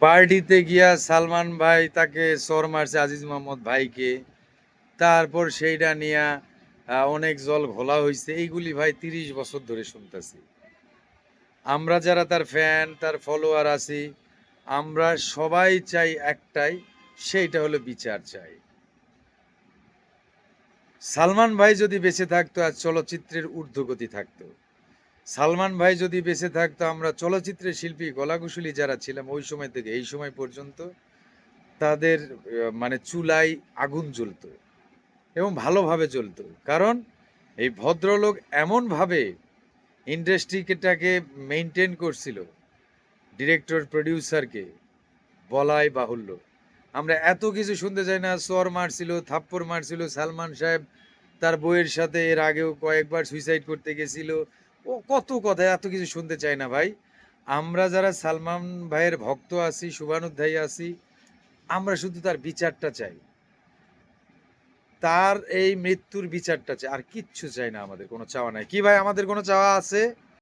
পার্টিতে গিয়া সালমান ভাই তাকে চর মারছে আজিজ মোহাম্মদ ভাইকে, তারপর সেইটা নিয়া অনেক জল ঘোলা হইছে। এইগুলি ভাই ৩০ বছর ধরে শুনতাছি। আমরা যারা তার ফ্যান, তার ফলোয়ার আছি, আমরা সবাই চাই একটাই, সেইটা হলো বিচার চাই। সালমান ভাই যদি বেঁচে থাকতো আজ চলচ্চিত্রের ঊর্ধ্বগতি থাকতো। সালমান ভাই যদি বেঁচে থাকতো আমরা চলচ্চিত্রের শিল্পী গলাকুশলী যারা ছিলাম ওই সময় থেকে এই সময় পর্যন্ত তাদের মানে চুলায় আগুন জ্বলতো এবং ভালোভাবে জ্বলতো। কারণ এই ভদ্রলোক এমনভাবে ইন্ডাস্ট্রিটাকে মেনটেন করছিল, ডিরেক্টর প্রডিউসারকে বলাই বাহুল্য। আমরা এত কিছু শুনতে চাই না, চর মারছিল, থাপ্পড় মারছিল সালমান সাহেব, তার বইয়ের সাথে এর আগেও কয়েকবার সুইসাইড করতে গেছিল, ও কত কথা, এত কিছু শুনতে চাই না ভাই। আমরা যারা সালমান ভাইয়ের ভক্ত আছি, শুভানুধ্যায়ী আছি, আমরা শুধু তার বিচারটা চাই, তার এই মৃত্যুর বিচারটা চাই, আর কিচ্ছু চাই না। আমাদের কোনো চাওয়া নাই। কি ভাই, আমাদের কোনো চাওয়া আছে?